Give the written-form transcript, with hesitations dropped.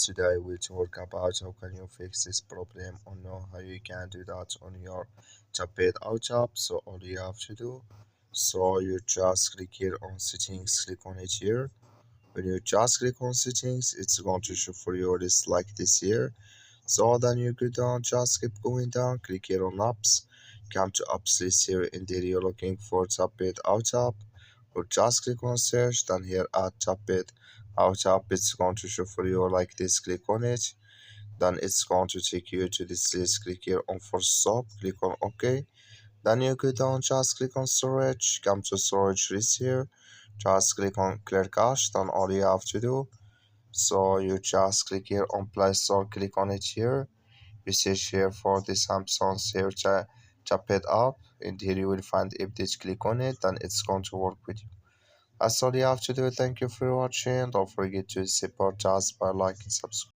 Today we'll talk about how can you fix this problem or know how you can do that on your tablet or tab. So all you have to do, so you just click here on settings, click on it here. When you just click on settings, it's going to show for you this like this here. So then you go down, just keep going down, click here on apps, come to apps list here, and there you're looking for tablet or tab, or just click on search, then here add tablet out tab, it's going to show for you like this, click on it, then it's going to take you to this list, click here on force stop, click on OK, then you go down, just click on storage, come to storage list here, just click on clear cache, then all you have to do, so you just click here on Play Store, click on it here, you search here for the SimpSons here, tap it up, and here you will find update, click on it, then it's going to work with you. That's all you have to do. Thank you for watching. Don't forget to support us by liking, subscribe.